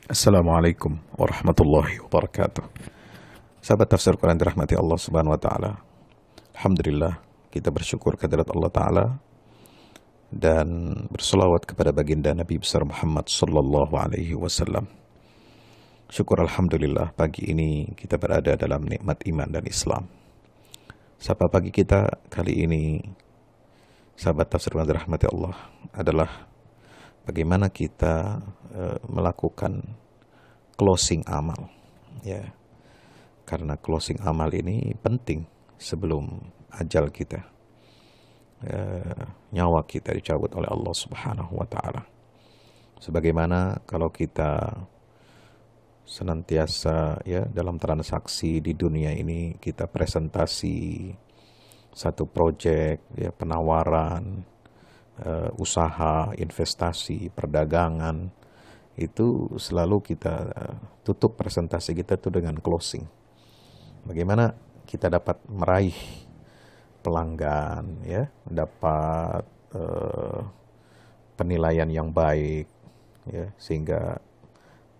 Assalamualaikum warahmatullahi wabarakatuh. Sahabat tafsir Quran dirahmati Allah Subhanahu wa taala. Alhamdulillah, kita bersyukur kehadirat Allah taala dan berselawat kepada baginda Nabi besar Muhammad sallallahu alaihi wasallam. Syukur alhamdulillah pagi ini kita berada dalam nikmat iman dan Islam. Sapa pagi kita kali ini, sahabat tafsir Quran dirahmati Allah, adalah bagaimana kita melakukan closing amal, ya. Karena closing amal ini penting sebelum ajal kita, nyawa kita dicabut oleh Allah Subhanahu wa taala. Sebagaimana kalau kita senantiasa ya dalam transaksi di dunia ini, kita presentasi satu proyek, ya, penawaran, usaha, investasi, perdagangan, itu selalu kita tutup presentasi kita itu dengan closing. Bagaimana kita dapat meraih pelanggan, ya, dapat penilaian yang baik, ya, sehingga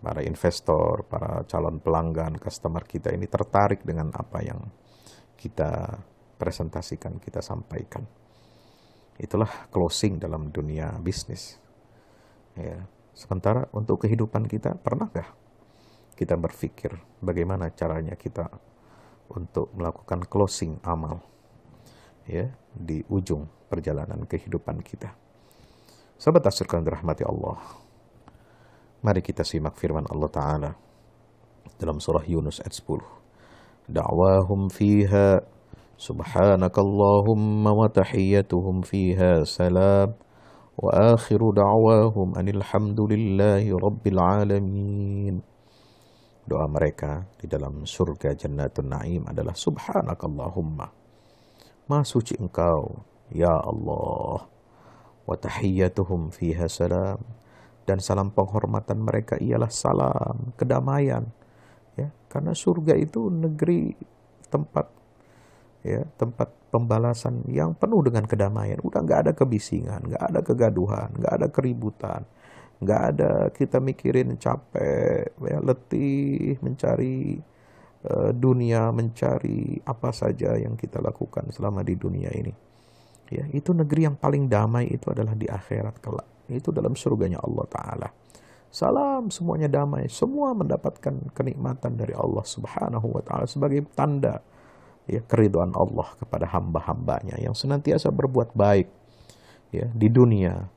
para investor, para calon pelanggan, customer kita ini tertarik dengan apa yang kita presentasikan, kita sampaikan. Itulah closing dalam dunia bisnis, ya. Sementara untuk kehidupan kita, pernahkah kita berpikir bagaimana caranya kita untuk melakukan closing amal, ya, di ujung perjalanan kehidupan kita? Sahabat tafsir yang dirahmati Allah, mari kita simak firman Allah Ta'ala dalam surah Yunus ayat 10. Da'wahum fiha subhanakallahumma wa tahiyyatuhum fiha salam wa akhiru da'wahum anilhamdulillahi rabbil alamin. Doa mereka di dalam surga Jannatun Naim adalah subhanakallahumma, maha suci engkau ya Allah, wa tahiyyatuhum fiha salam, dan salam penghormatan mereka ialah salam kedamaian, ya, karena surga itu negeri tempat, ya, tempat pembalasan yang penuh dengan kedamaian. Udah nggak ada kebisingan, nggak ada kegaduhan, nggak ada keributan, nggak ada kita mikirin capek, ya, letih mencari dunia, mencari apa saja yang kita lakukan selama di dunia ini. Ya, itu negeri yang paling damai itu adalah di akhirat kelak. Itu dalam surganya Allah Ta'ala. Salam, semuanya damai, semua mendapatkan kenikmatan dari Allah Subhanahu wa Ta'ala sebagai tanda, ya, keridhaan Allah kepada hamba-hambanya yang senantiasa berbuat baik, ya, di dunia,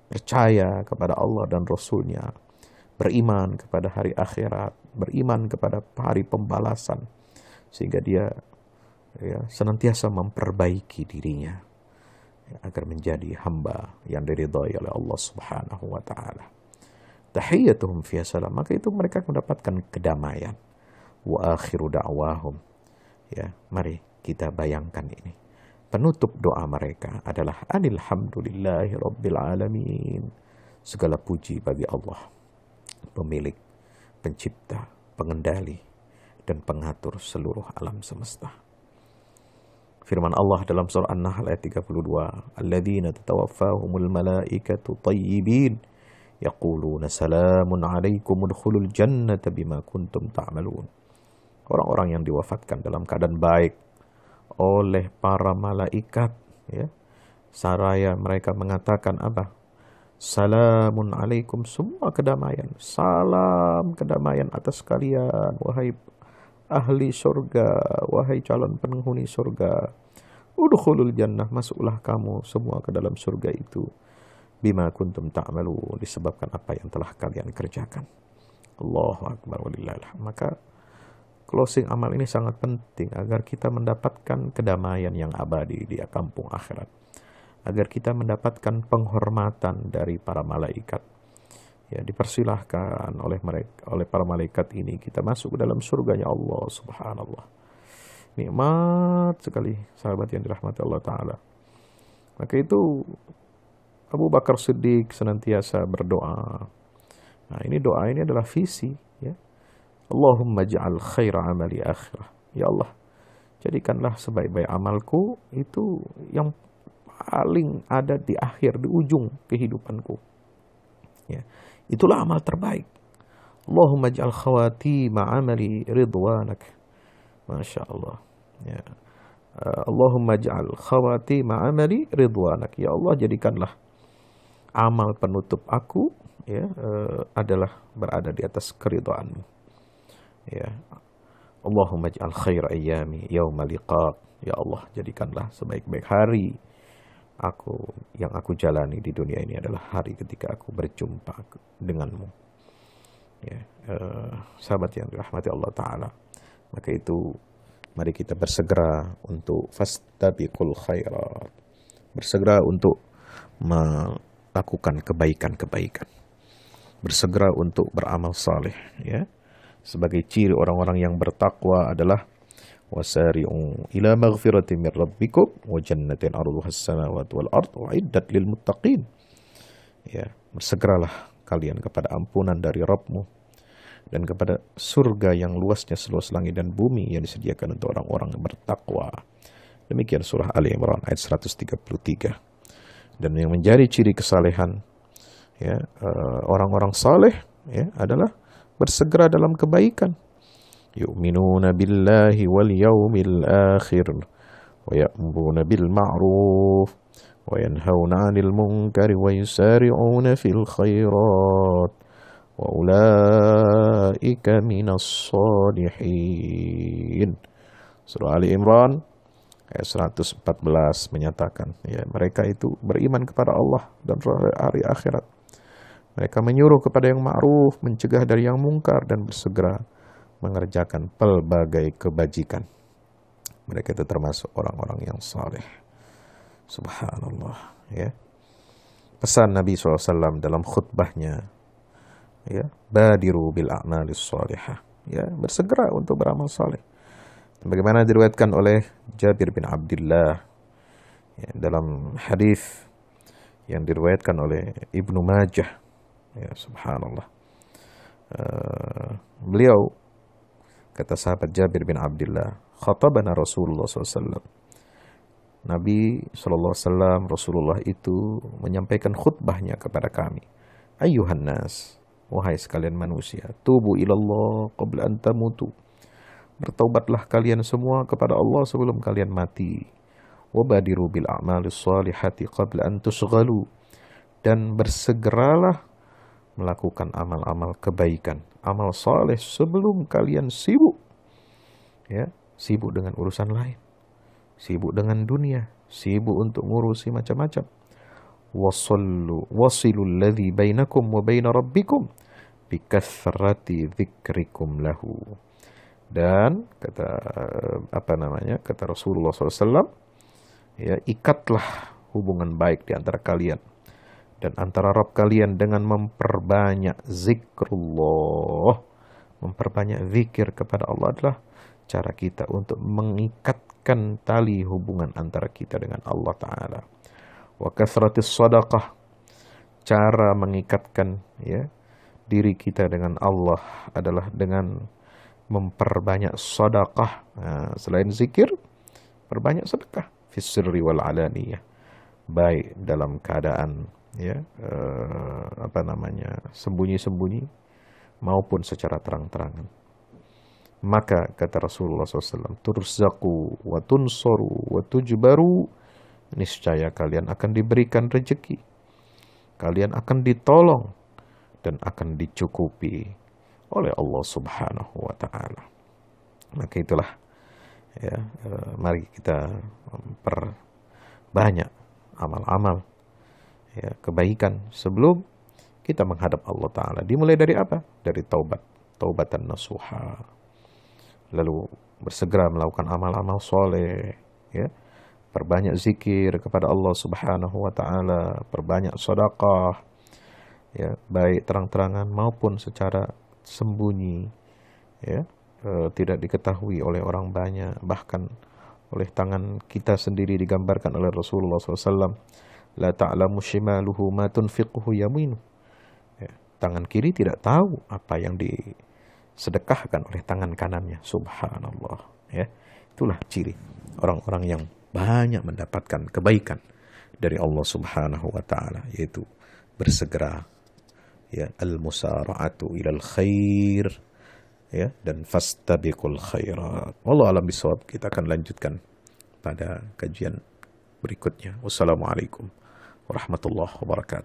percaya kepada Allah dan Rasulnya, beriman kepada hari akhirat, beriman kepada hari pembalasan, sehingga dia, ya, senantiasa memperbaiki dirinya, ya, agar menjadi hamba yang diridhai oleh Allah Subhanahu wa Ta'ala. Tahiyyatuhum fiha salam, maka itu mereka mendapatkan kedamaian. Wa akhiru da'wahum, ya, mari kita bayangkan ini. Penutup doa mereka adalah alhamdulillahi rabbil alamin. Segala puji bagi Allah, pemilik, pencipta, pengendali, dan pengatur seluruh alam semesta. Firman Allah dalam surah An-Nahl ayat 32, alladzina tatawaffahumul malaikatu tayyibin yaquluna salamun alaikum udkhulul jannata bima kuntum ta'malun. Orang-orang yang diwafatkan dalam keadaan baik oleh para malaikat, ya, saraya mereka mengatakan apa? Salamun alaikum, semua kedamaian, salam kedamaian atas kalian, wahai ahli surga, wahai calon penghuni surga. Udkhulul jannah, masuklah kamu semua ke dalam surga itu. Bima kuntum ta'malun, disebabkan apa yang telah kalian kerjakan. Allahu akbar walillahil hamd. Maka closing amal ini sangat penting agar kita mendapatkan kedamaian yang abadi di kampung akhirat, agar kita mendapatkan penghormatan dari para malaikat. Ya, dipersilahkan oleh mereka, oleh para malaikat ini kita masuk ke dalam surganya Allah Subhanallah. Nikmat sekali, sahabat yang dirahmati Allah Ta'ala. Maka itu Abu Bakar Siddiq senantiasa berdoa. Nah, ini doa ini adalah visi, ya. Allahumma ja'al khaira amali akhirah. Ya Allah, jadikanlah sebaik-baik amalku itu yang paling ada di akhir, di ujung kehidupanku. Ya, itulah amal terbaik. Allahumma ij'al khawatima amali ridwanak. Masya Allah. Ya. Allahumma ij'al khawatima amali ridwanak. Ya Allah, jadikanlah amal penutup aku ya adalah berada di atas keridhaanmu. Ya. Allahumma ij'al khaira ayyami yauma liqaq. Ya Allah, jadikanlah sebaik-baik hari yang aku jalani di dunia ini adalah hari ketika aku berjumpa denganmu. Ya, sahabat yang dirahmati Allah Ta'ala, maka itu mari kita bersegera untuk fastabiqul khairat, bersegera untuk melakukan kebaikan-kebaikan, bersegera untuk beramal saleh. Ya, sebagai ciri orang-orang yang bertakwa adalah wasari'u ila maghfiratin min rabbikum wa jannatin 'arduha as-samawati wal ardu uiddat lil muttaqin. Ya, bersegeralah kalian kepada ampunan dari Rabbmu dan kepada surga yang luasnya seluas langit dan bumi yang disediakan untuk orang-orang yang bertakwa. Demikian surah Ali Imran ayat 133. Dan yang menjadi ciri kesalehan ya orang-orang saleh ya adalah bersegera dalam kebaikan. Yu'minuna billahi wal yawmil akhir wa ya'muruna bil ma'ruf wa yanhauna 'anil munkari wa yusari'una fil khairat wa ulaika minas shalihin. Surah Ali Imran ayat 114 menyatakan ya mereka itu beriman kepada Allah dan hari akhirat. Mereka menyuruh kepada yang ma'ruf, mencegah dari yang mungkar dan bersegera mengerjakan pelbagai kebajikan. Mereka itu termasuk orang-orang yang saleh. Subhanallah ya. Pesan Nabi SAW dalam khutbahnya ya, badiru bil a'malis salihah, ya, bersegera untuk beramal saleh. Bagaimana diriwayatkan oleh Jabir bin Abdullah ya, dalam hadis yang diriwayatkan oleh Ibnu Majah ya, subhanallah. Beliau kata sahabat Jabir bin Abdullah, khatabana Rasulullah SAW. Nabi SAW, Rasulullah itu menyampaikan khutbahnya kepada kami. Ayyuhan nas, wahai sekalian manusia, tubu ilallah qabla an tamutu. Bertaubatlah kalian semua kepada Allah sebelum kalian mati. Wabadiru bil a'malis salihati qabla an tusghalu. Dan bersegeralah melakukan amal-amal kebaikan, amal saleh sebelum kalian sibuk. Ya, sibuk dengan urusan lain. Sibuk dengan dunia, sibuk untuk ngurusi macam-macam. Wasilul ladzi bainakum wa baina rabbikum bikathrati dzikrikum lahu. Dan kata kata Rasulullah SAW, ya, ikatlah hubungan baik di antara kalian dan antara Rabb kalian dengan memperbanyak zikrullah. Memperbanyak zikir kepada Allah adalah cara kita untuk mengikatkan tali hubungan antara kita dengan Allah Ta'ala. Wa kathratis sadaqah, cara mengikatkan ya diri kita dengan Allah adalah dengan memperbanyak sedekah. Nah, selain zikir, perbanyak sedekah fis sirri wal alaniyah, baik dalam keadaan ya sembunyi-sembunyi maupun secara terang-terangan. Maka kata Rasulullah SAW, turzaqu wa tunsaru wa tujbaru, niscaya kalian akan diberikan rezeki, kalian akan ditolong dan akan dicukupi oleh Allah Subhanahu wa Ta'ala. Maka itulah ya, mari kita memperbanyak amal-amal ya, kebaikan sebelum kita menghadap Allah Ta'ala. Dimulai dari apa? Dari taubat, taubatan nasuha. Lalu bersegera melakukan amal-amal soleh ya. Perbanyak zikir kepada Allah Subhanahu wa Ta'ala, perbanyak sedekah ya, baik terang-terangan maupun secara sembunyi ya, tidak diketahui oleh orang banyak, bahkan oleh tangan kita sendiri. Digambarkan oleh Rasulullah SAW, la ta'lamu shimaluhu ma tunfiquhu yaminu, ya, tangan kiri tidak tahu apa yang disedekahkan oleh tangan kanannya. Subhanallah ya. Itulah ciri orang-orang yang banyak mendapatkan kebaikan dari Allah Subhanahu wa Ta'ala, yaitu bersegera ya, al-musara'atu ilal khair, ya, dan fastabiqul khairat. Wallahu alam bisawab. Kita akan lanjutkan pada kajian berikutnya. Wassalamualaikum warahmatullahi wabarakatuh.